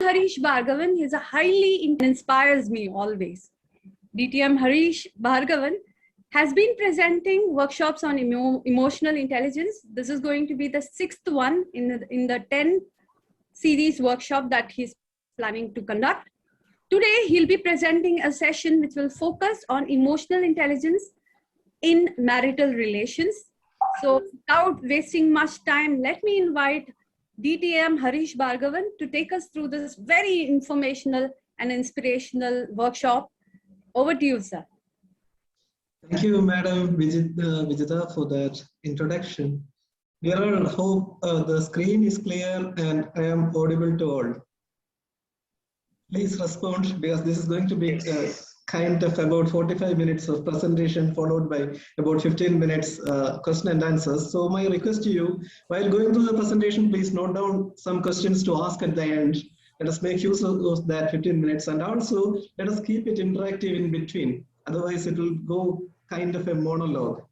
Harish Bhargavan. He's a highly inspires me always. DTM Harish Bhargavan has been presenting workshops on emotional intelligence. This is going to be the sixth one in the 10 series workshop that he's planning to conduct. Today, he'll be presenting a session which will focus on emotional intelligence in marital relations. So without wasting much time, let me invite DTM Harish Bhargavan to take us through this very informational and inspirational workshop. Over to you, sir. Thank you, Madam Vijita, for that introduction. We all hope the screen is clear and I am audible to all. Please respond, because this is going to be kind of about 45 minutes of presentation followed by about 15 minutes question and answers. So my request to you, while going through the presentation, please note down some questions to ask at the end. Let us make use of that 15 minutes, and also let us keep it interactive in between. Otherwise, it will go kind of a monologue.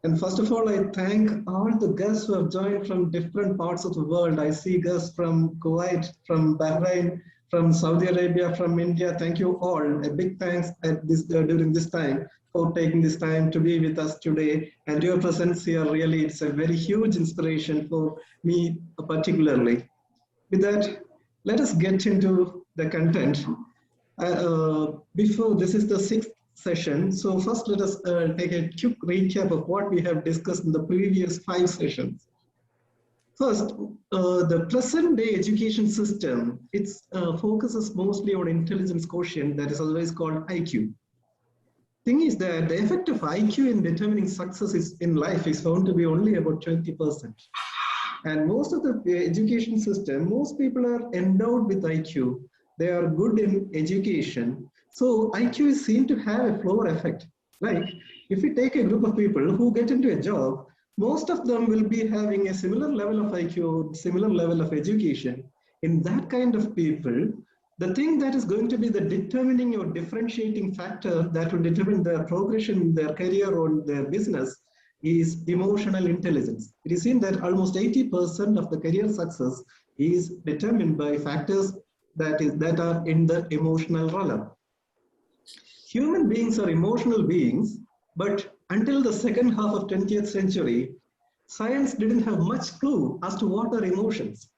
And first of all, I thank all the guests who have joined from different parts of the world. I see guests from Kuwait, from Bahrain, from Saudi Arabia, from India. Thank you all. A big thanks at this during this time for taking this time to be with us today. And your presence here, really, it's a very huge inspiration for me particularly. With that, let us get into the content. Before, this is the sixth session. So first, let us take a quick recap of what we have discussed in the previous 5 sessions. First, the present-day education system, it focuses mostly on intelligence quotient, that is otherwise called IQ. Thing is that the effect of IQ in determining success in life is found to be only about 20%. And most of the education system, most people are endowed with IQ. They are good in education. So IQ is seen to have a floor effect. Like if we take a group of people who get into a job, most of them will be having a similar level of IQ, similar level of education. In that kind of people, the thing that is going to be the determining or differentiating factor that will determine their progression in their career or their business is emotional intelligence. It is seen that almost 80% of the career success is determined by factors that are in the emotional realm. Human beings are emotional beings, but until the second half of 20th century, science didn't have much clue as to what are emotions.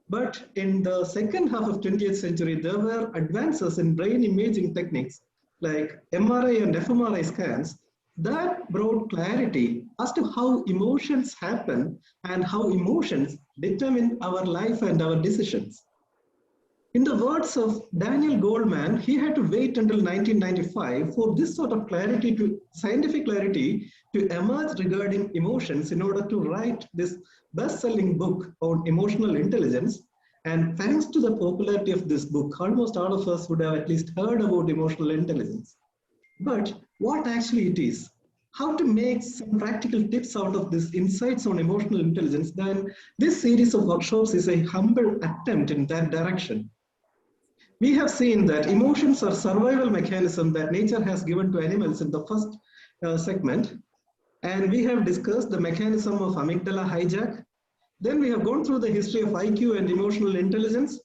But in the second half of 20th century, there were advances in brain imaging techniques like MRI and fMRI scans that brought clarity as to how emotions happen and how emotions determine our life and our decisions. In the words of Daniel Goleman, he had to wait until 1995 for this sort of clarity, scientific clarity, to emerge regarding emotions in order to write this best-selling book on emotional intelligence. And thanks to the popularity of this book, almost all of us would have at least heard about emotional intelligence. But what actually it is, how to make some practical tips out of this insights on emotional intelligence, then this series of workshops is a humble attempt in that direction. We have seen that emotions are survival mechanism that nature has given to animals in the first segment. And we have discussed the mechanism of amygdala hijack. Then we have gone through the history of IQ and emotional intelligence.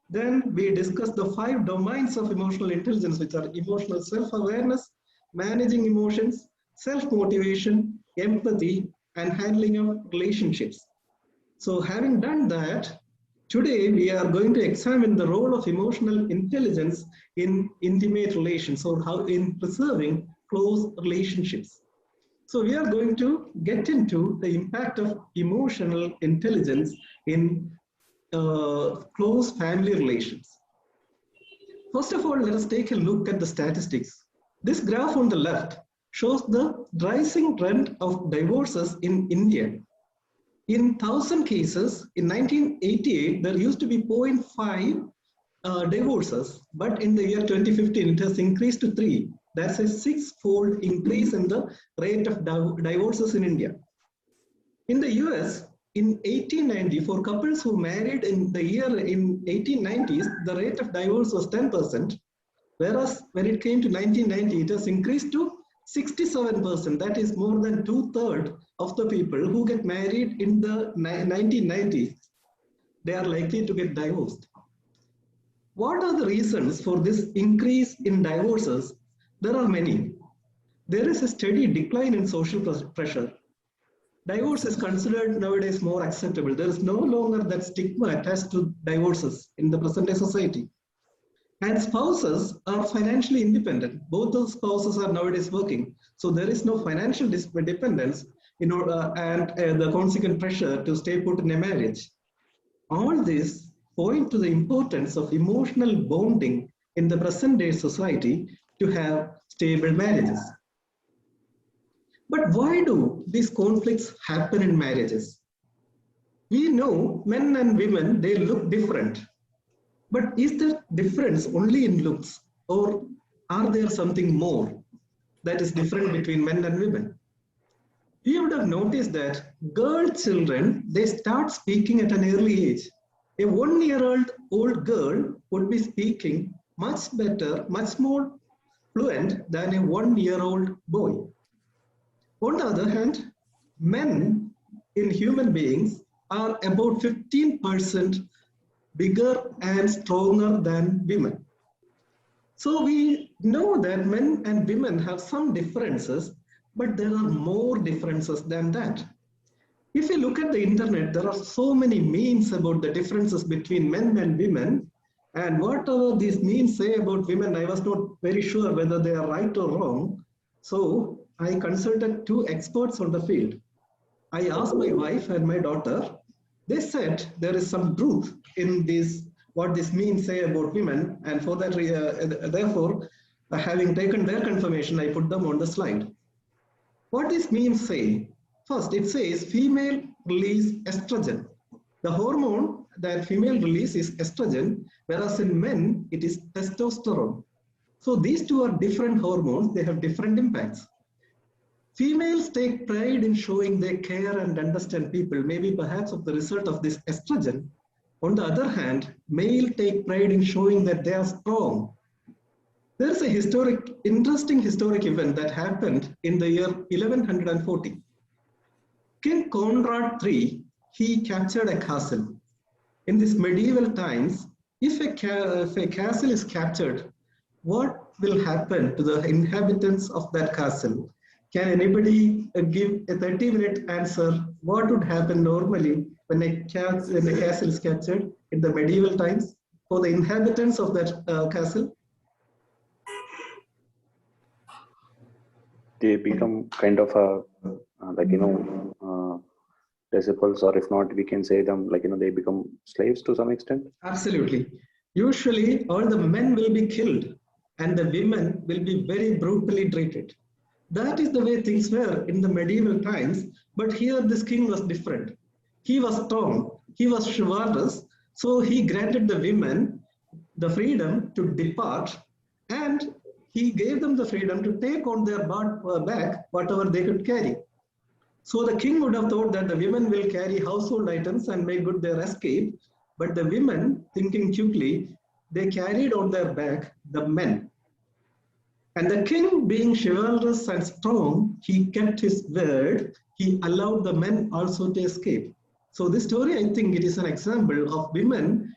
Then we discussed the 5 domains of emotional intelligence, which are emotional self-awareness, managing emotions, self-motivation, empathy, and handling of relationships. So having done that, today we are going to examine the role of emotional intelligence in intimate relations, or how in preserving close relationships. So we are going to get into the impact of emotional intelligence in close family relations. First of all, let us take a look at the statistics. This graph on the left shows the rising trend of divorces in India. In 1,000 cases, in 1988, there used to be 0.5 divorces, but in the year 2015, it has increased to 3. That's a 6-fold increase in the rate of divorces in India. In the US, in 1890, for couples who married in the year in 1890s, the rate of divorce was 10%, whereas when it came to 1990, it has increased to 67%. That is more than 2/3 of the people who get married in the 1990s. They are likely to get divorced. What are the reasons for this increase in divorces? There are many. There is a steady decline in social pressure. Divorce is considered nowadays more acceptable. There is no longer that stigma attached to divorces in the present day society. And spouses are financially independent. Both the spouses are nowadays working. So there is no financial dependence and the consequent pressure to stay put in a marriage. All this point to the importance of emotional bonding in the present day society to have stable marriages. But why do these conflicts happen in marriages? We know men and women, they look different. But is there difference only in looks, or are there something more that is different between men and women? You would have noticed that girl children, they start speaking at an early age. A 1-year-old girl would be speaking much better, much more fluent than a 1-year-old boy. On the other hand, men in human beings are about 15% bigger and stronger than women. So we know that men and women have some differences, but there are more differences than that. If you look at the internet, there are so many memes about the differences between men and women. And whatever these memes say about women, I was not very sure whether they are right or wrong. So I consulted 2 experts on the field. I asked my wife and my daughter. They said there is some truth in this, what these memes say about women, and for that, therefore, having taken their confirmation, I put them on the slide. What these memes say? First, it says female release estrogen. The hormone that female release is estrogen, whereas in men, it is testosterone. So these two are different hormones, they have different impacts. Females take pride in showing they care and understand people, maybe perhaps of the result of this estrogen. On the other hand, males take pride in showing that they are strong. There is a interesting historic event that happened in the year 1140. King Conrad III, he captured a castle. In these medieval times, if a castle is captured, what will happen to the inhabitants of that castle? Can anybody give a 30-minute answer? What would happen normally when a castle is captured in the medieval times for the inhabitants of that castle? They become kind of a, disciples, or if not, we can say them they become slaves to some extent. Absolutely. Usually, all the men will be killed and the women will be very brutally treated. That is the way things were in the medieval times, but here this king was different. He was strong, he was chivalrous, so he granted the women the freedom to depart, and he gave them the freedom to take on their back whatever they could carry. So the king would have thought that the women will carry household items and make good their escape, but the women, thinking quickly, they carried on their back the men. And the king, being chivalrous and strong, he kept his word. He allowed the men also to escape. So this story, I think it is an example of women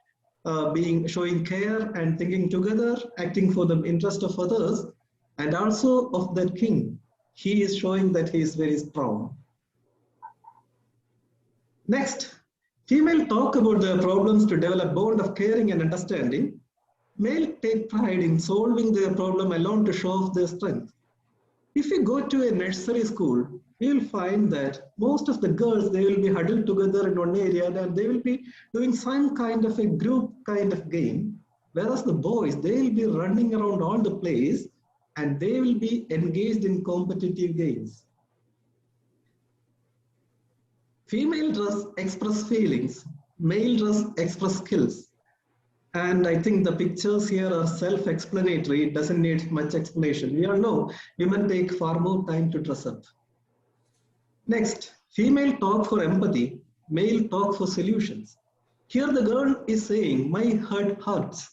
showing care and thinking together, acting for the interest of others, and also of that king. He is showing that he is very strong. Next, female talk about their problems to develop bond of caring and understanding. Male take pride in solving their problem alone to show off their strength. If you go to a nursery school, you will find that most of the girls, they will be huddled together in one area and they will be doing some kind of a group kind of game, whereas the boys, they will be running around all the place and they will be engaged in competitive games. Female dress express feelings, male dress express skills. And I think the pictures here are self-explanatory. It doesn't need much explanation. We all know women take far more time to dress up. Next, female talk for empathy, male talk for solutions. Here the girl is saying, my heart hurts.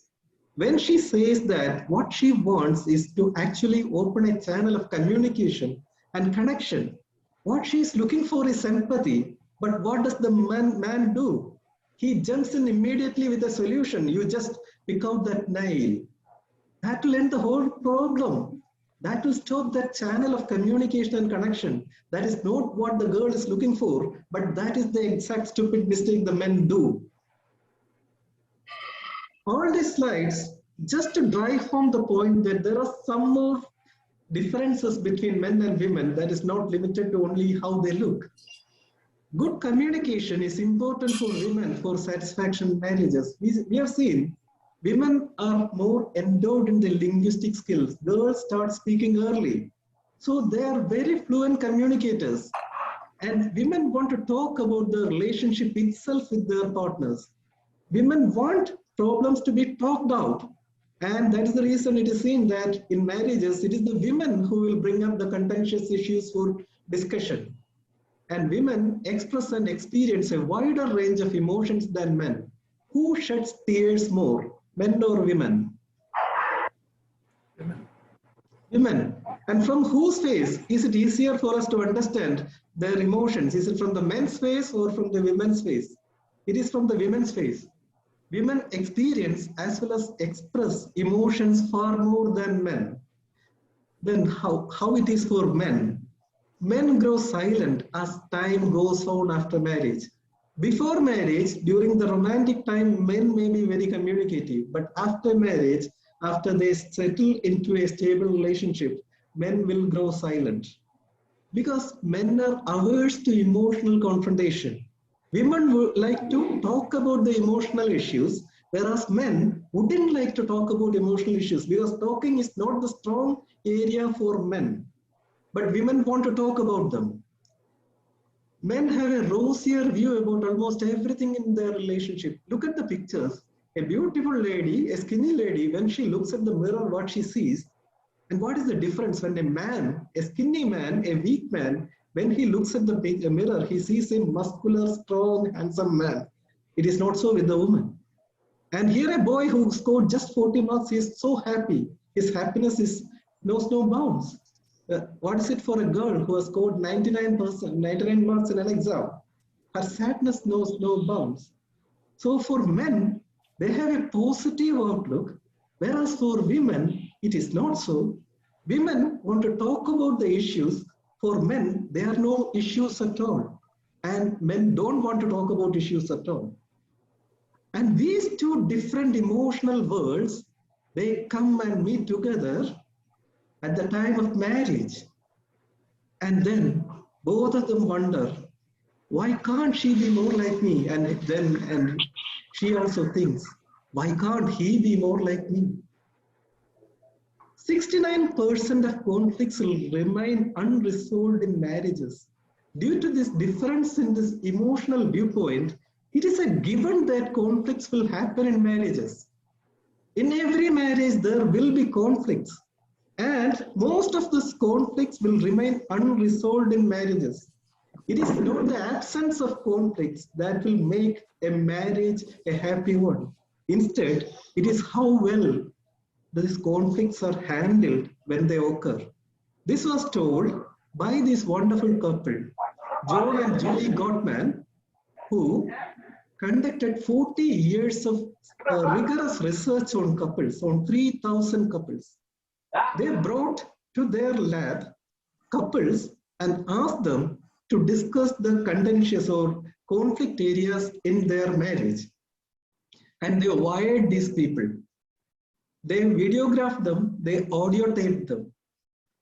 When she says that, what she wants is to actually open a channel of communication and connection. What she's looking for is empathy. But what does the man do? He jumps in immediately with a solution. You pick out that nail. That will end the whole problem. That will stop that channel of communication and connection. That is not what the girl is looking for, but that is the exact stupid mistake the men do. All these slides just to drive home the point that there are some more differences between men and women that is not limited to only how they look. Good communication is important for women for satisfaction marriages. We have seen women are more endowed in the linguistic skills. Girls start speaking early. So they are very fluent communicators. And women want to talk about the relationship itself with their partners. Women want problems to be talked out. And that is the reason it is seen that in marriages, it is the women who will bring up the contentious issues for discussion. And women express and experience a wider range of emotions than men. Who sheds tears more, men or women? Women. And from whose face is it easier for us to understand their emotions? Is it from the men's face or from the women's face? It is from the women's face. Women experience as well as express emotions far more than men. Then how it is for men? Men grow silent as time goes on after marriage. Before marriage, during the romantic time, men may be very communicative, but after marriage, after they settle into a stable relationship, men will grow silent. Because men are averse to emotional confrontation. Women would like to talk about the emotional issues, whereas men wouldn't like to talk about emotional issues because talking is not the strong area for men. But women want to talk about them. Men have a rosier view about almost everything in their relationship. Look at the pictures. A beautiful lady, a skinny lady, when she looks at the mirror, what she sees, and what is the difference when a man, a skinny man, a weak man, when he looks at the mirror, he sees a muscular, strong, handsome man. It is not so with the woman. And here a boy who scored just 40 marks is so happy. His happiness knows no bounds. What is it for a girl who has scored 99 marks in an exam? Her sadness knows no bounds. So for men, they have a positive outlook, whereas for women, it is not so. Women want to talk about the issues. For men, there are no issues at all. And men don't want to talk about issues at all. And these two different emotional worlds, they come and meet together at the time of marriage. And then both of them wonder, why can't she be more like me? And she also thinks, why can't he be more like me? 69% of conflicts will remain unresolved in marriages. Due to this difference in this emotional viewpoint, it is a given that conflicts will happen in marriages. In every marriage, there will be conflicts. And most of these conflicts will remain unresolved in marriages. It is not the absence of conflicts that will make a marriage a happy one. Instead, it is how well these conflicts are handled when they occur. This was told by this wonderful couple, John and Julie Gottman, who conducted 40 years of rigorous research on couples, on 3,000 couples. They brought to their lab couples and asked them to discuss the contentious or conflict areas in their marriage. And they wired these people. They videographed them, they audio taped them.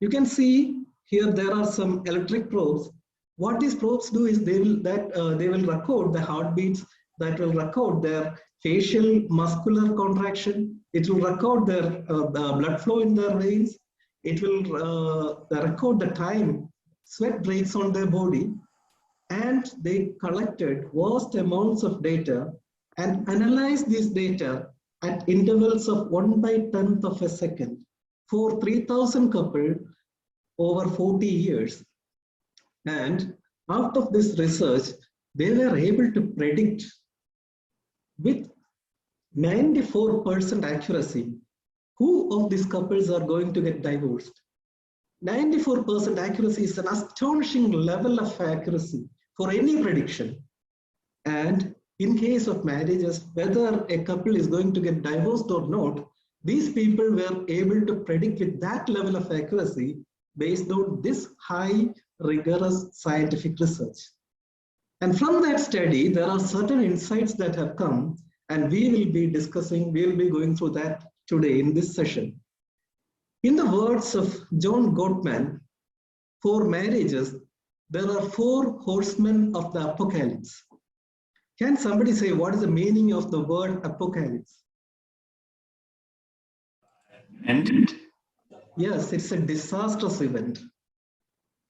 You can see here there are some electric probes. What these probes do is they will record the heartbeats, that will record their facial muscular contraction. It will record their blood flow in their veins. It will record the time sweat breaks on their body. And they collected vast amounts of data and analyzed this data at intervals of 1/10th of a second for 3,000 couples over 40 years. And out of this research, they were able to predict with 94% accuracy who of these couples are going to get divorced. 94% accuracy is an astonishing level of accuracy for any prediction. And in case of marriages, whether a couple is going to get divorced or not, these people were able to predict with that level of accuracy based on this high rigorous scientific research. And from that study, there are certain insights that have come, and we will be going through that today in this session. In the words of John Gottman, for marriages, there are 4 horsemen of the apocalypse. Can somebody say what is the meaning of the word apocalypse? End. Yes, it's a disastrous event.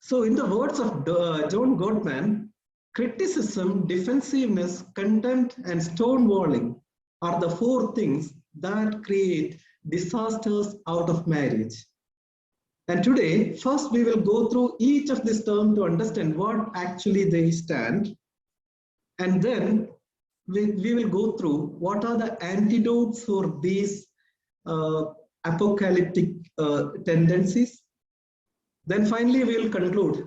So in the words of John Gottman, criticism, defensiveness, contempt, and stonewalling are the 4 things that create disasters out of marriage. And today, first we will go through each of these terms to understand what actually they stand. And then we will go through what are the antidotes for these apocalyptic tendencies. Then finally, we will conclude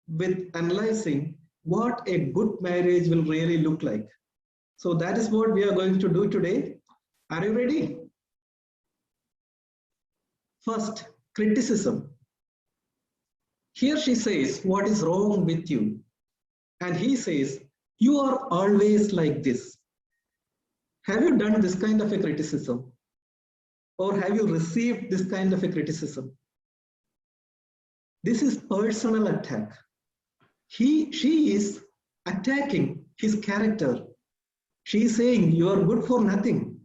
with analyzing what a good marriage will really look like. So that is what we are going to do today. Are you ready? First, criticism. Here she says, what is wrong with you? And he says, you are always like this. Have you done this kind of a criticism? Or have you received this kind of a criticism? This is personal attack. She is attacking his character. She is saying, you are good for nothing.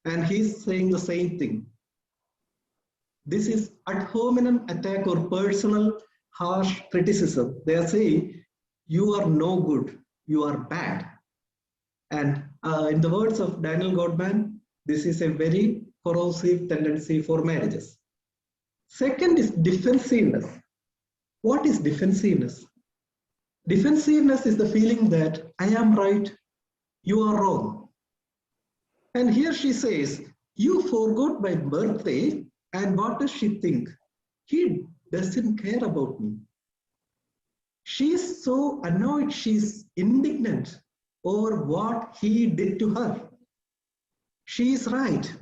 And he's saying the same thing. This is ad hominem attack or personal harsh criticism. They are saying, you are no good, you are bad. And in the words of Daniel Gottman, this is a very corrosive tendency for marriages. Second is defensiveness. What is defensiveness? Defensiveness is the feeling that I am right, you are wrong. And here she says, you forgot my birthday, and what does she think? He doesn't care about me. She is so annoyed, she's indignant over what he did to her. She is right.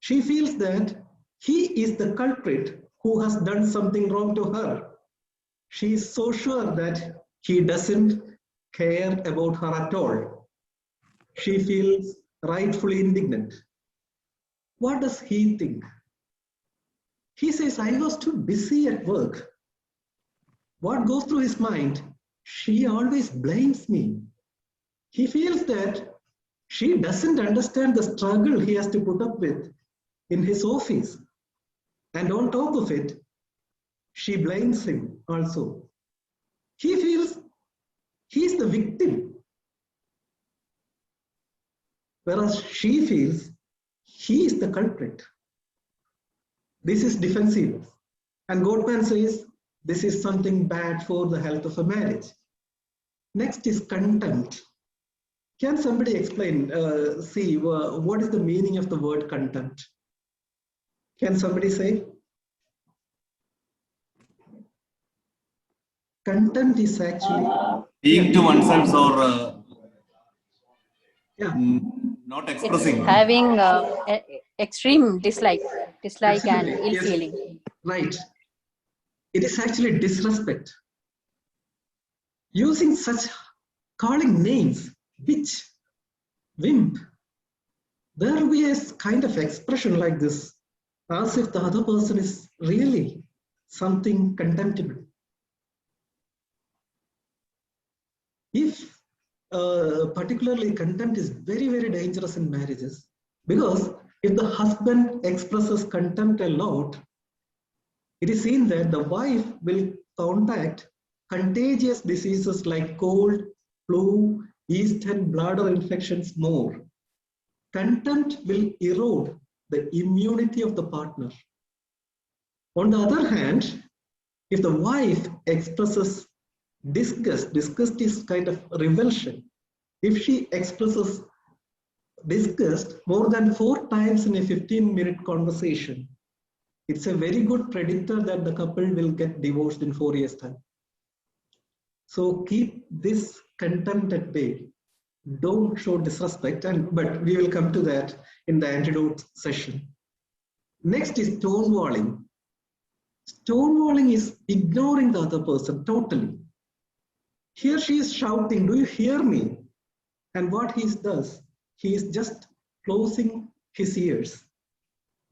She feels that he is the culprit who has done something wrong to her. She is so sure that he doesn't care about her at all. She feels rightfully indignant. What does he think? He says, I was too busy at work. What goes through his mind? She always blames me. He feels that she doesn't understand the struggle he has to put up with in his office. And on top of it, she blames him also. He feels he's the victim, whereas she feels he is the culprit. This is defensiveness. And Gottman says this is something bad for the health of a marriage. Next is contempt. Can somebody explain, what is the meaning of the word contempt? Can somebody say? Contempt is actually being to oneself or yeah. not expressing. It's having extreme dislike Absolutely. and ill Yes. feeling. Right. It is actually disrespect. Using such calling names, bitch, wimp, there will be a kind of expression like this, as if the other person is really something contemptible. If particularly contempt is very, very dangerous in marriages, because if the husband expresses contempt a lot, it is seen that the wife will contact contagious diseases like cold, flu, yeast and bladder infections more. Contempt will erode the immunity of the partner. On the other hand, if the wife expresses disgust is kind of revulsion. If she expresses disgust more than 4 times in a 15-minute conversation, it's a very good predictor that the couple will get divorced in 4 years' time. So keep this contempt at bay. Don't show disrespect, but we will come to that in the antidote session. Next is stonewalling. Stonewalling is ignoring the other person totally. Here she is shouting, "Do you hear me?" And what he does, he is just closing his ears.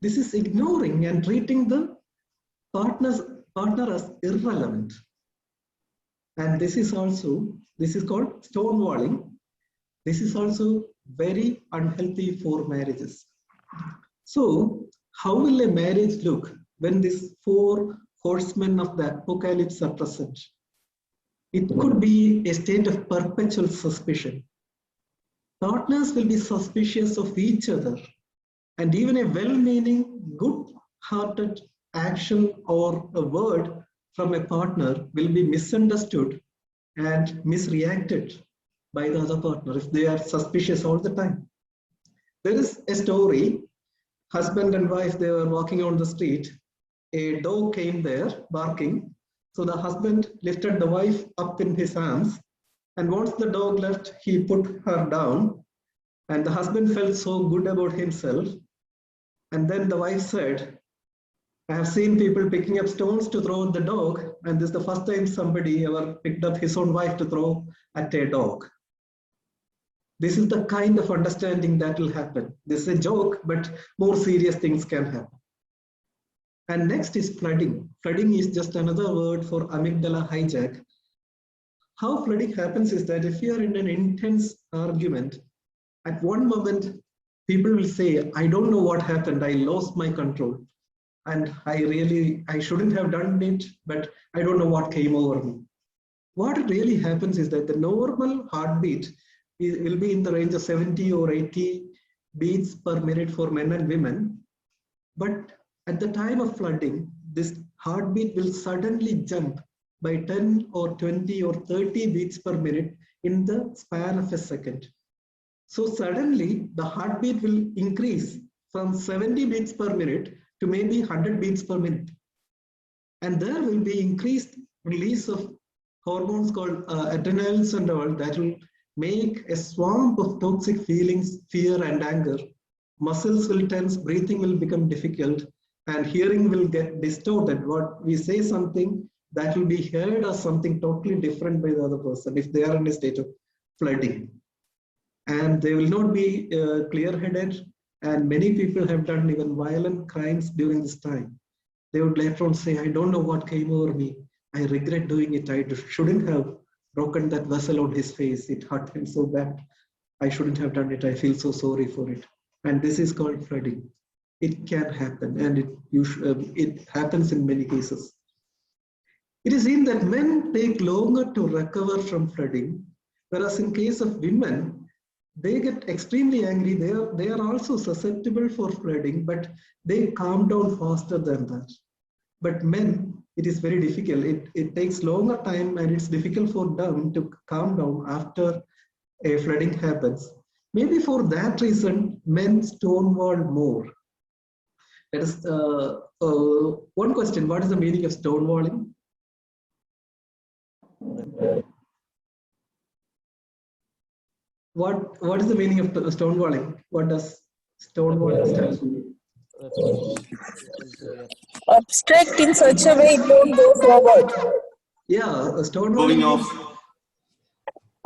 This is ignoring and treating the partner as irrelevant. And this is called stonewalling. This is also very unhealthy for marriages. So how will a marriage look when these 4 horsemen of the apocalypse are present? It could be a state of perpetual suspicion. Partners will be suspicious of each other, and even a well-meaning, good-hearted action or a word from a partner will be misunderstood and misreacted by the other partner if they are suspicious all the time. There is a story, husband and wife, they were walking on the street. A dog came there barking. So the husband lifted the wife up in his arms, and once the dog left, he put her down, and the husband felt so good about himself. And then the wife said, "I have seen people picking up stones to throw at the dog, and this is the first time somebody ever picked up his own wife to throw at a dog." This is the kind of understanding that will happen. This is a joke, but more serious things can happen. And next is flooding. Flooding is just another word for amygdala hijack. How flooding happens is that if you are in an intense argument, at one moment, people will say, "I don't know what happened. I lost my control. And I shouldn't have done it, but I don't know what came over me." What really happens is that the normal heartbeat will be in the range of 70 or 80 beats per minute for men and women. But at the time of flooding, this heartbeat will suddenly jump by 10 or 20 or 30 beats per minute in the span of a second. So suddenly the heartbeat will increase from 70 beats per minute to maybe 100 beats per minute. And there will be increased release of hormones called adrenals and all that will make a swamp of toxic feelings, fear and anger. Muscles will tense, breathing will become difficult, and hearing will get distorted. What we say something that will be heard as something totally different by the other person if they are in a state of flooding. And they will not be clear-headed, and many people have done even violent crimes during this time. They would later on say, "I don't know what came over me. I regret doing it. I shouldn't have broken that vessel on his face. It hurt him so bad. I shouldn't have done it. I feel so sorry for it." And this is called flooding. It can happen, and it happens in many cases. It is seen that men take longer to recover from flooding, whereas in case of women, they get extremely angry. They are also susceptible for flooding, but they calm down faster than that. But men, it is very difficult. It takes longer time, and it's difficult for them to calm down after a flooding happens. Maybe for that reason, men stonewall more. That is one question. What is the meaning of stonewalling? What is the meaning of stonewalling? What does stonewalling stand for? Obstruct in such a way it don't go forward. Yeah, stonewalling off.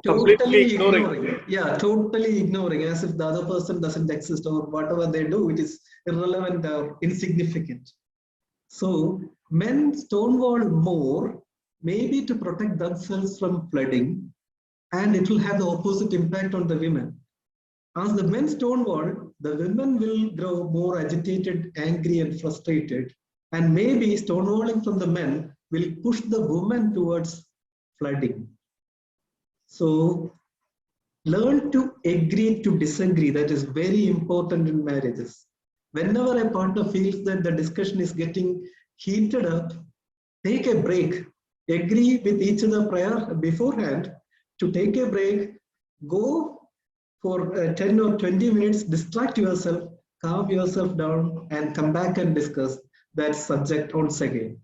Totally ignoring. Yeah, totally ignoring, as if the other person doesn't exist, or whatever they do, it is irrelevant or insignificant. So men stonewall more, maybe to protect themselves from flooding, and it will have the opposite impact on the women. As the men stonewall, the women will grow more agitated, angry, and frustrated, and maybe stonewalling from the men will push the woman towards flooding. So learn to agree to disagree. That is very important in marriages. Whenever a partner feels that the discussion is getting heated up, take a break. Agree with each other prior beforehand to take a break. Go for 10 or 20 minutes, distract yourself, calm yourself down, and come back and discuss that subject once again.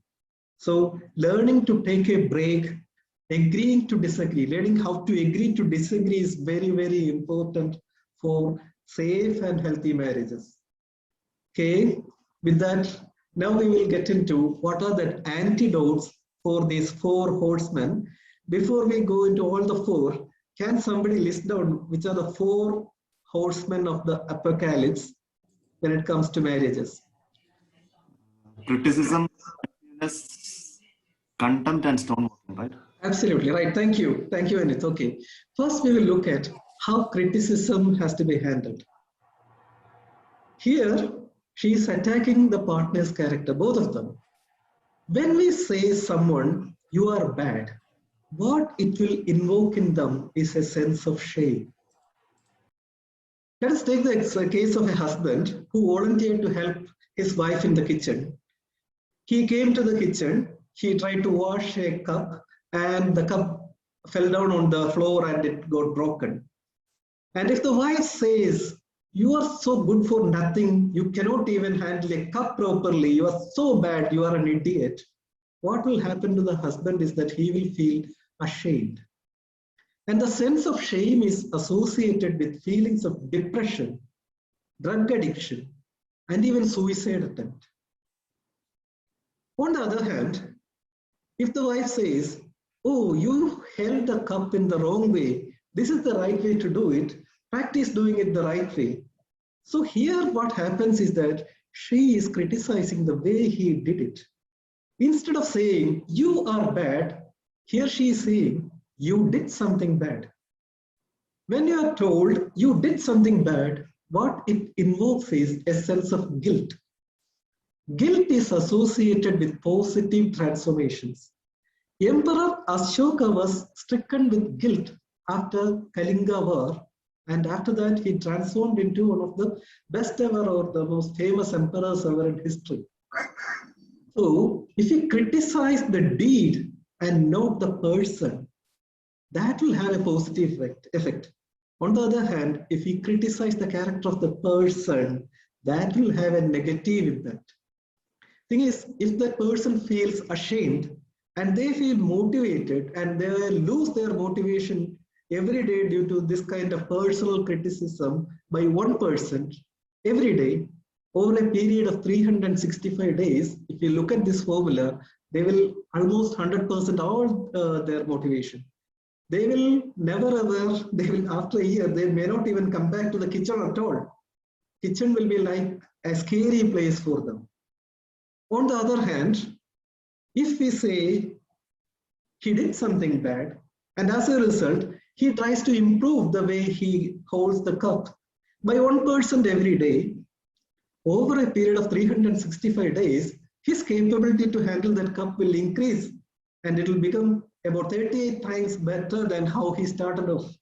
So learning to take a break, agreeing to disagree. Learning how to agree to disagree is very, very important for safe and healthy marriages. Okay, with that, now we will get into what are the antidotes for these 4 horsemen. Before we go into all the 4, can somebody list down which are the 4 horsemen of the apocalypse when it comes to marriages? Criticism, contempt, and stonewalling, right? Absolutely right. Thank you. Thank you, Anit. Okay. First, we will look at how criticism has to be handled. Here, she is attacking the partner's character, both of them. When we say someone, you are bad, what it will invoke in them is a sense of shame. Let us take the case of a husband who volunteered to help his wife in the kitchen. He came to the kitchen, he tried to wash a cup, and the cup fell down on the floor and it got broken. And if the wife says, you are so good for nothing, you cannot even handle a cup properly, you are so bad, you are an idiot, what will happen to the husband is that he will feel ashamed. And the sense of shame is associated with feelings of depression, drug addiction, and even suicide attempt. On the other hand, if the wife says, oh, you held the cup in the wrong way, this is the right way to do it, practice doing it the right way. So here what happens is that she is criticizing the way he did it. Instead of saying, you are bad, here she is saying, you did something bad. When you are told you did something bad, what it invokes is a sense of guilt. Guilt is associated with positive transformations. Emperor Ashoka was stricken with guilt after Kalinga War, and after that he transformed into one of the best ever or the most famous emperors ever in history. So if you criticize the deed and not the person, that will have a positive effect. On the other hand, if we criticize the character of the person, that will have a negative impact. Thing is, if the person feels ashamed and they feel motivated and they lose their motivation every day due to this kind of personal criticism by one person every day over a period of 365 days, if you look at this formula, they will almost 100% all their motivation. They will never ever, they will after a year, they may not even come back to the kitchen at all. Kitchen will be like a scary place for them. On the other hand, if we say he did something bad, and as a result, he tries to improve the way he holds the cup by 1% every day, over a period of 365 days, his capability to handle that cup will increase and it will become about 38 times better than how he started off.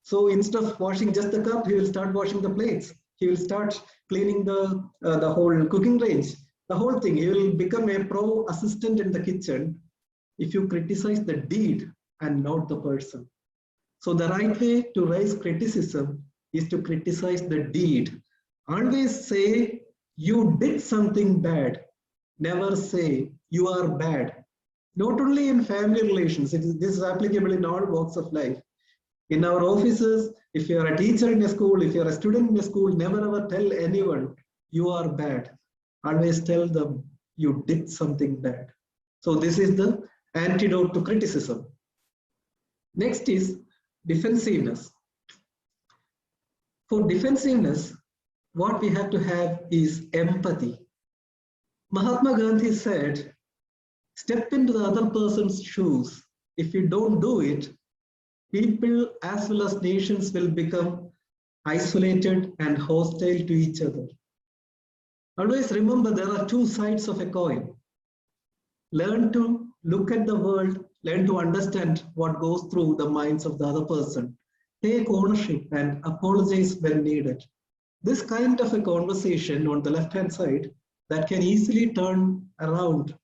So instead of washing just the cup, he will start washing the plates. He will start cleaning the whole cooking range, the whole thing. He will become a pro assistant in the kitchen if you criticize the deed and not the person. So the right way to raise criticism is to criticize the deed. Always say you did something bad. Never say you are bad. Not only in family relations, this is applicable in all walks of life. In our offices, if you are a teacher in a school, if you are a student in a school, never ever tell anyone you are bad. Always tell them you did something bad. So this is the antidote to criticism. Next is defensiveness. For defensiveness, what we have to have is empathy. Mahatma Gandhi said, step into the other person's shoes. If you don't do it, people as well as nations will become isolated and hostile to each other. Always remember there are two sides of a coin. Learn to look at the world, learn to understand what goes through the minds of the other person. Take ownership and apologize when needed. This kind of a conversation on the left-hand side that can easily turn around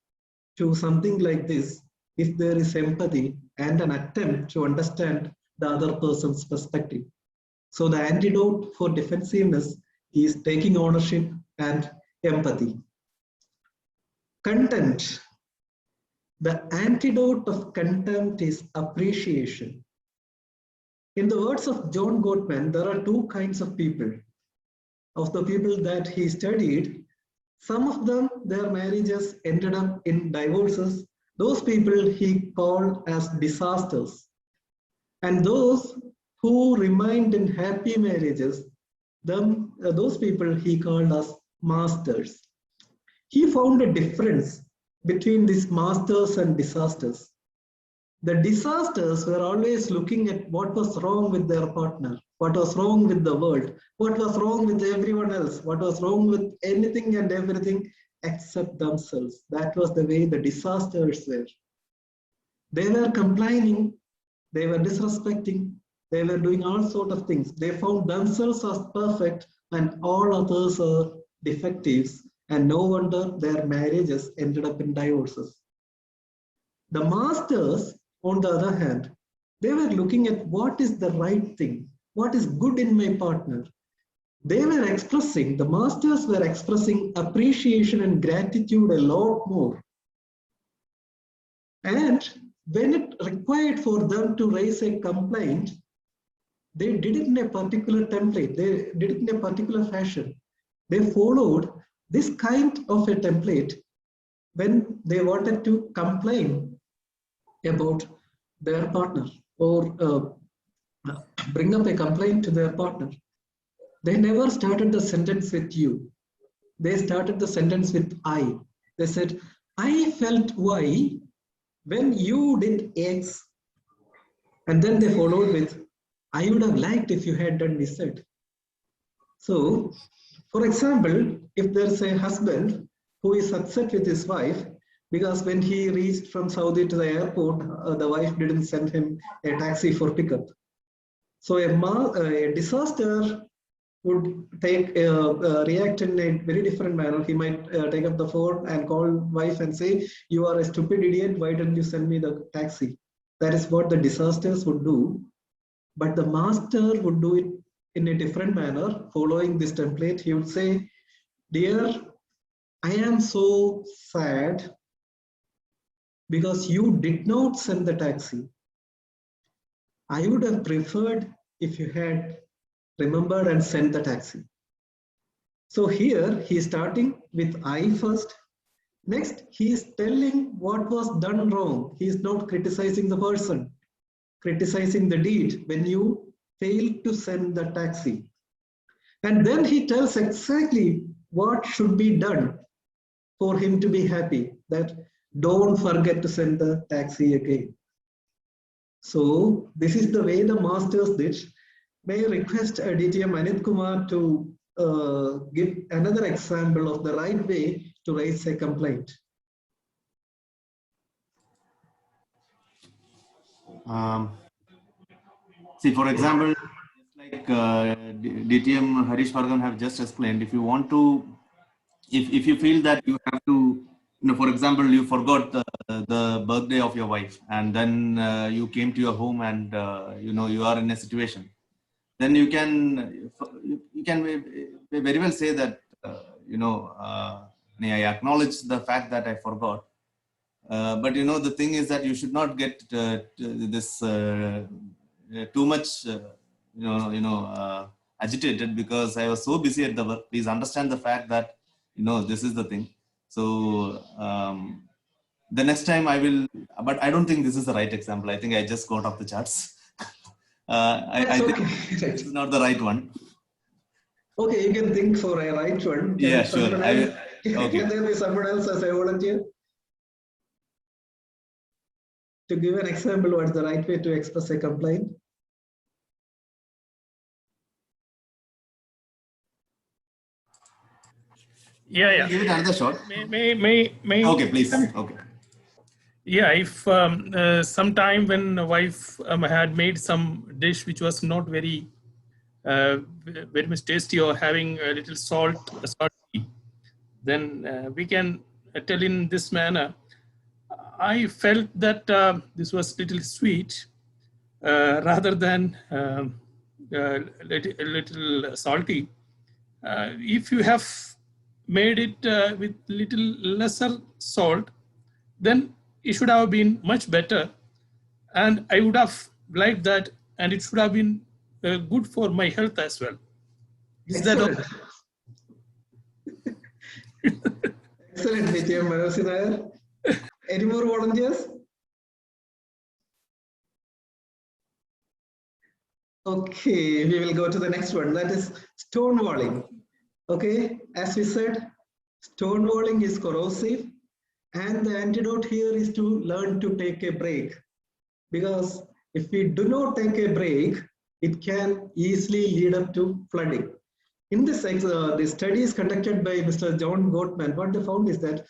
to something like this if there is empathy and an attempt to understand the other person's perspective. So the antidote for defensiveness is taking ownership and empathy. Content. the antidote of contempt is appreciation. In the words of John Gottman, there are two kinds of people. Of the people that he studied, some of them, their marriages ended up in divorces. Those people he called as disasters. And those who remained in happy marriages, those people he called as masters. He found a difference between these masters and disasters. The disasters were always looking at what was wrong with their partner, what was wrong with the world, what was wrong with everyone else, what was wrong with anything and everything except themselves. That was the way the disasters were. They were complaining, they were disrespecting, they were doing all sorts of things. They found themselves as perfect and all others are defectives, and no wonder their marriages ended up in divorces. The masters, on the other hand, they were looking at what is the right thing, what is good in my partner. They were expressing, the masters were expressing appreciation and gratitude a lot more. And when it required for them to raise a complaint, they did it in a particular template, they did it in a particular fashion. They followed this kind of a template when they wanted to complain about their partner or bring up a complaint to their partner. They never started the sentence with you. They started the sentence with I. They said, I felt Y when you did X. And then they followed with, I would have liked if you had done this. So, for example, if there's a husband who is upset with his wife because when he reached from Saudi to the airport, the wife didn't send him a taxi for pickup. So a disaster would react in a very different manner. He might take up the phone and call wife and say, you are a stupid idiot, why didn't you send me the taxi? That is what the disasters would do. But the master would do it in a different manner, following this template. He would say, dear, I am so sad because you did not send the taxi. I would have preferred if you had remembered and sent the taxi. So here he is starting with I first. Next, he is telling what was done wrong. He is not criticizing the person, criticizing the deed when you failed to send the taxi. And then he tells exactly what should be done for him to be happy, that don't forget to send the taxi again. So this is the way the masters did. May I request DTM Anit Kumar to give another example of the right way to raise a complaint. See, for example, like DTM Harish Bhargavan have just explained, if you want to, if you feel that you have to, for example, you forgot the birthday of your wife, and then you came to your home and you are in a situation, then you can very well say that I acknowledge the fact that I forgot, but the thing is that you should not get this too much agitated because I was so busy at the work. Please understand the fact that this is the thing. So the next time I will, but I don't think this is the right example. I think I just got off the charts. I think this is not the right one. Okay, you can think for a right one. Yeah, sure. Okay. Can there be someone else as a volunteer? To give an example, what's the right way to express a complaint? Yeah. Give it another shot. May okay, please. Okay. Yeah, if sometime when a wife had made some dish which was not very much tasty or having a little salty, then we can tell in this manner, I felt that this was little sweet rather than a little salty. If you have made it with little lesser salt, then it should have been much better. And I would have liked that, and it should have been good for my health as well. Is that Excellent. Excellent, DTM Manoj Nair. Any more volunteers? Okay, we will go to the next one. That is stonewalling. Okay, as we said, stonewalling is corrosive, and the antidote here is to learn to take a break. Because if we do not take a break, it can easily lead up to flooding. In this, the studies conducted by Mr. John Gottman, what they found is that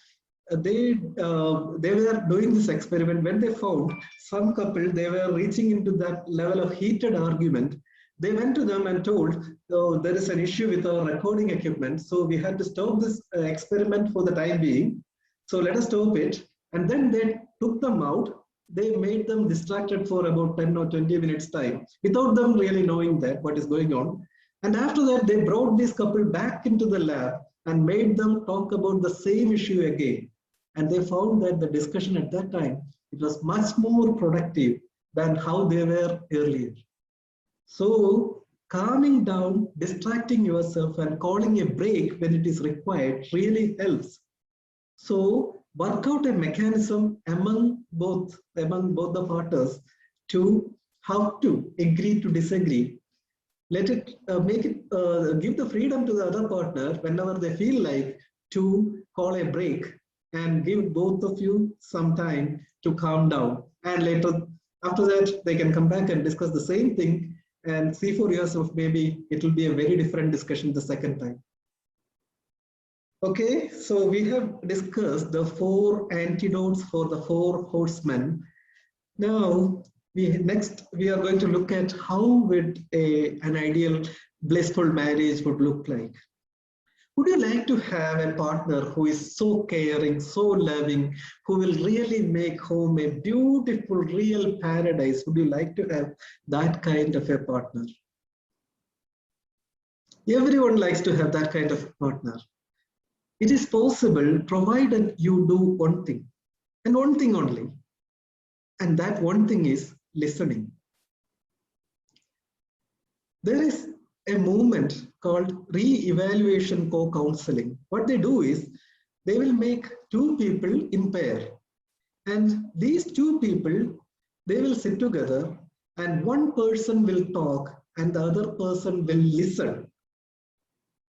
they were doing this experiment. When they found some couple, they were reaching into that level of heated argument. They went to them and told, oh, there is an issue with our recording equipment, so we had to stop this experiment for the time being. So let us stop it. And then they took them out. They made them distracted for about 10 or 20 minutes time without them really knowing that what is going on. And after that, they brought this couple back into the lab and made them talk about the same issue again. And they found that the discussion at that time, it was much more productive than how they were earlier. So calming down, distracting yourself and calling a break when it is required really helps. So work out a mechanism among both the partners to how to agree to disagree. Let it give the freedom to the other partner whenever they feel like to call a break, and give both of you some time to calm down. And later, after that, they can come back and discuss the same thing and see for yourself, maybe it will be a very different discussion the second time. Okay, so we have discussed the 4 antidotes for the 4 horsemen. Now, next we are going to look at how would an ideal blissful marriage would look like. Would you like to have a partner who is so caring, so loving, who will really make home a beautiful, real paradise? Would you like to have that kind of a partner? Everyone likes to have that kind of partner. It is possible provided you do one thing, and one thing only. And that one thing is listening. There is a movement called re-evaluation co-counseling. What they do is they will make 2 people in pair, and these 2 people, they will sit together, and one person will talk and the other person will listen.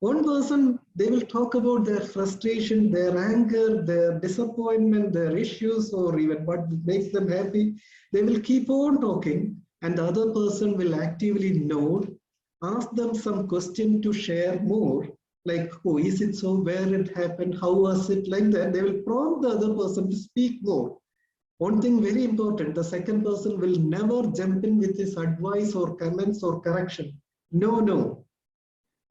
One person, they will talk about their frustration, their anger, their disappointment, their issues, or even what makes them happy. They will keep on talking, and the other person will actively nod, ask them some question to share more, like, oh, is it so, where it happened, how was it, like that. They will prompt the other person to speak more. One thing very important, the second person will never jump in with his advice or comments or correction. No, no.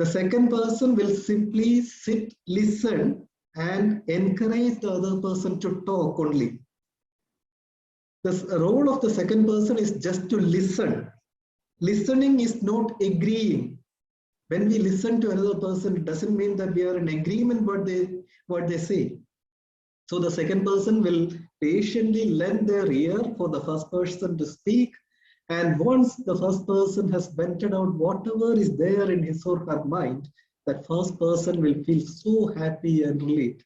The second person will simply sit, listen, and encourage the other person to talk only. The role of the second person is just to listen. Listening is not agreeing. When we listen to another person, it doesn't mean that we are in agreement what they say. So the second person will patiently lend their ear for the first person to speak. And once the first person has vented out whatever is there in his or her mind, that first person will feel so happy and relate.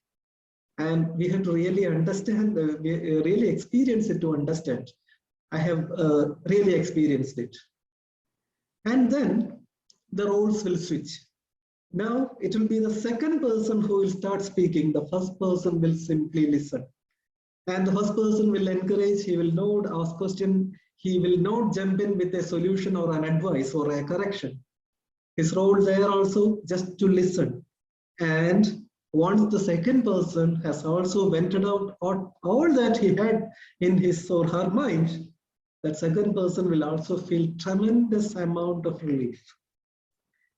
And we have to really understand, really experience it to understand. I have really experienced it. And then the roles will switch. Now it will be the second person who will start speaking. The first person will simply listen. And the first person will encourage, he will nod, ask question. He will not jump in with a solution or an advice or a correction. His role there also just to listen. And once the second person has also vented out all that he had in his or her mind, that second person will also feel tremendous amount of relief.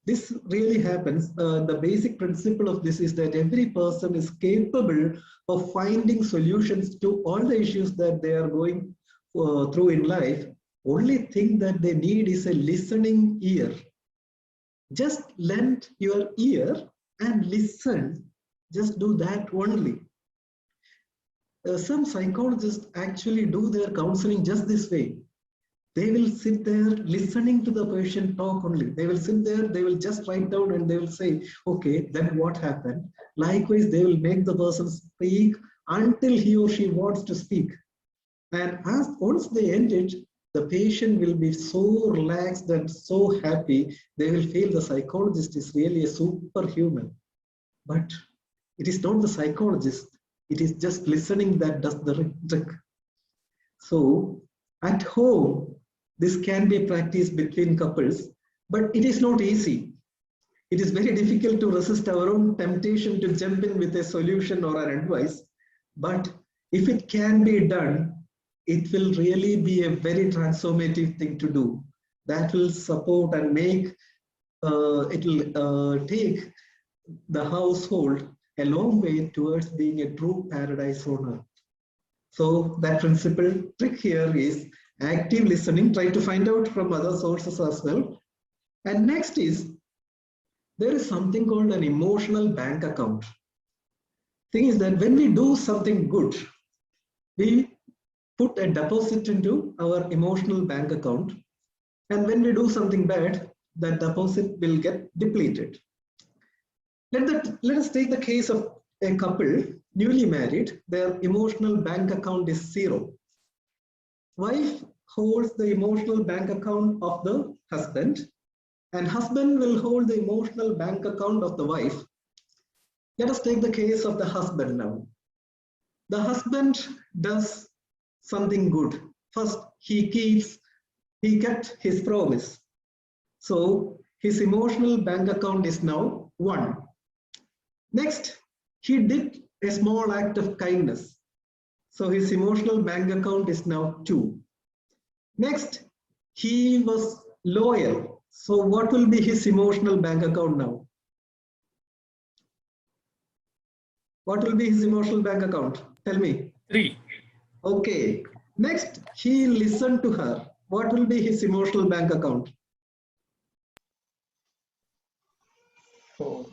This really happens. The basic principle of this is that every person is capable of finding solutions to all the issues that they are going through in life. Only thing that they need is a listening ear. Just lend your ear and listen. Just do that only. some psychologists actually do their counseling just this way. They will sit there listening to the patient talk only. They will sit there, they will just write down and they will say, okay, then what happened? Likewise, they will make the person speak until he or she wants to speak. And once they end it, the patient will be so relaxed and so happy, they will feel the psychologist is really a superhuman. But it is not the psychologist, it is just listening that does the trick. So at home, this can be practiced between couples, but it is not easy. It is very difficult to resist our own temptation to jump in with a solution or an advice. But if it can be done, it will really be a very transformative thing to do. That will support and make, it will take the household a long way towards being a true paradise on earth. So that principal trick here is active listening. Try to find out from other sources as well. And next is, there is something called an emotional bank account. Thing is that when we do something good, we put a deposit into our emotional bank account. And when we do something bad, that deposit will get depleted. Let us take the case of a couple, newly married. Their emotional bank account is 0. Wife holds the emotional bank account of the husband, and husband will hold the emotional bank account of the wife. Let us take the case of the husband now. The husband does something good. First, he kept his promise. So his emotional bank account is now 1. Next, he did a small act of kindness. So his emotional bank account is now 2. Next, he was loyal. So what will be his emotional bank account now? What will be his emotional bank account? Tell me. 3. Okay. Next, he listened to her. What will be his emotional bank account? 4.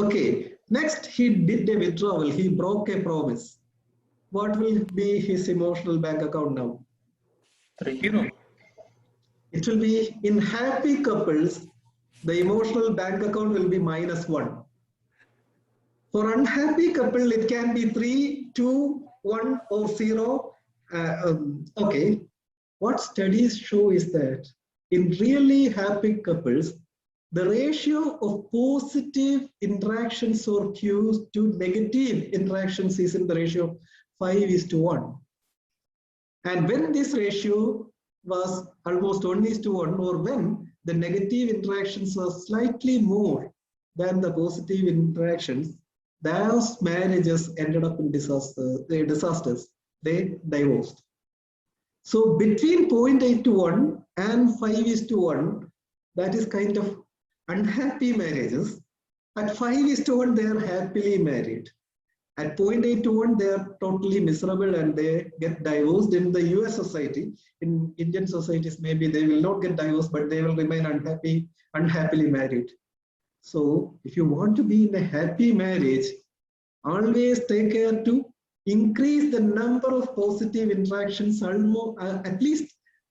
Okay. Next, he did a withdrawal. He broke a promise. What will be his emotional bank account now? 3. It will be, in happy couples, the emotional bank account will be -1. For unhappy couple, it can be 3, 2, 1 or 0. Okay. What studies show is that in really happy couples, the ratio of positive interactions or cues to negative interactions is in the ratio of 5:1. And when this ratio was almost 1:1, or when the negative interactions were slightly more than the positive interactions, those marriages ended up in disasters. They divorced. So between 0.8:1 and 5:1, that is kind of unhappy marriages. At 5:1, they are happily married. At 0.8:1, they are totally miserable and they get divorced. In the US society, in Indian societies, maybe they will not get divorced, but they will remain unhappily married. So if you want to be in a happy marriage, always take care to increase the number of positive interactions at least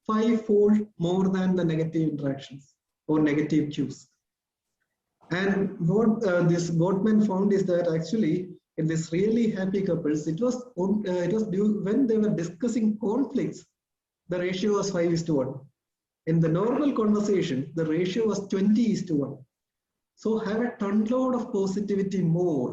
5-fold more than the negative interactions or negative cues. And what this Gottman found is that actually in this really happy couples, it was when they were discussing conflicts, the ratio was 5:1. In the normal conversation, the ratio was 20:1. So have a ton load of positivity more.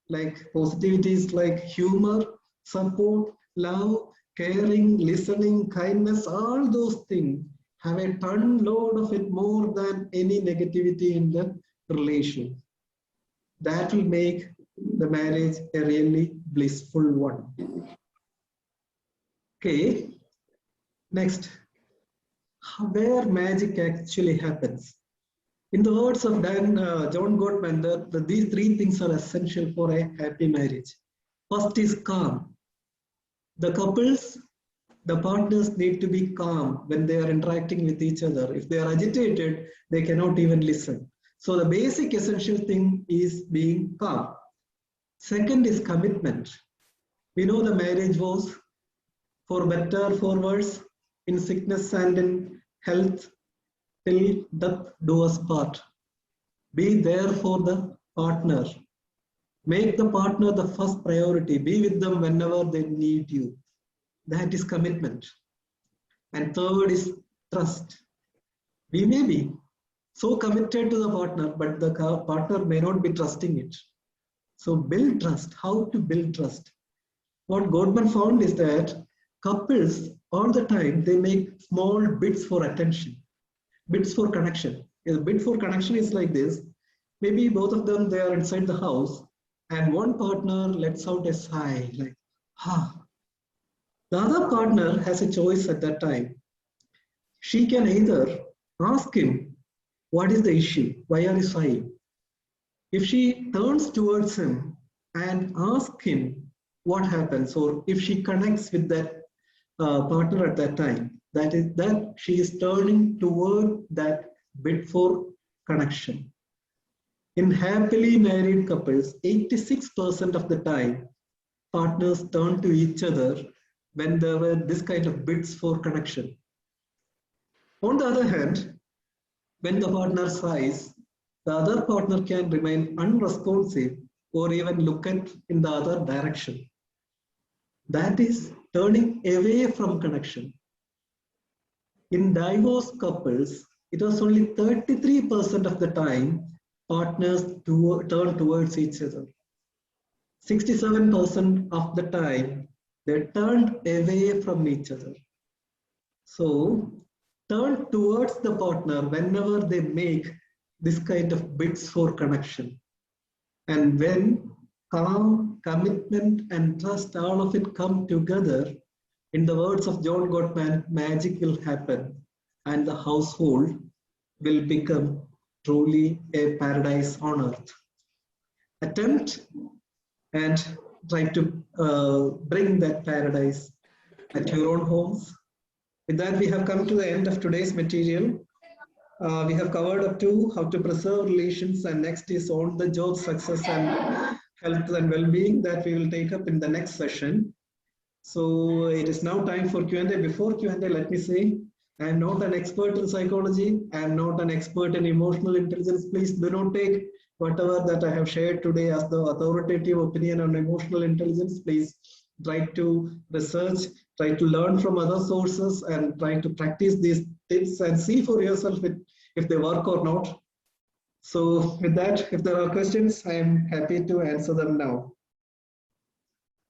Like positivity is like humor, support, love, caring, listening, kindness, all those things. Have a ton load of it more than any negativity in the relation. That will make the marriage a really blissful one. Okay, next, where magic actually happens. In the words of John Gottman, these 3 things are essential for a happy marriage. First is calm. The couples, the partners need to be calm when they are interacting with each other. If they are agitated, they cannot even listen. So the basic essential thing is being calm. Second is commitment. We know the marriage vows, for better, for worse, in sickness and in health, till death do us part. Be there for the partner. Make the partner the first priority. Be with them whenever they need you. That is commitment. And third is trust. We may be so committed to the partner, but the partner may not be trusting it. So build trust. How to build trust? What Goldman found is that couples all the time, they make small bids for attention, bids for connection. A bid for connection is like this. Maybe both of them, they are inside the house and one partner lets out a sigh like, ha. The other partner has a choice at that time. She can either ask him, what is the issue? Why are you sighing? If she turns towards him and asks him what happens, or if she connects with that partner at that time, that is that she is turning toward that bid for connection. In happily married couples, 86% of the time, partners turn to each other when there were this kind of bids for connection. On the other hand, when the partner sighs, the other partner can remain unresponsive or even look in the other direction. That is turning away from connection. In divorced couples, it was only 33% of the time partners turn towards each other. 67% of the time, they turned away from each other. So, turn towards the partner whenever they make this kind of bids for connection. And when calm, commitment, and trust, all of it come together, in the words of John Gottman, magic will happen and the household will become truly a paradise on earth. Attempt and try to bring that paradise at your own homes. With that, we have come to the end of today's material. We have covered up to how to preserve relations, and next is on the job success and health and well-being that we will take up in the next session. So it is now time for Q&A. Before Q&A, let me say, I am not an expert in psychology. I am not an expert in emotional intelligence. Please do not take whatever that I have shared today as the authoritative opinion on emotional intelligence. Please try to research, try to learn from other sources, and try to practice these tips and see for yourself if they work or not. So with that, if there are questions, I am happy to answer them now.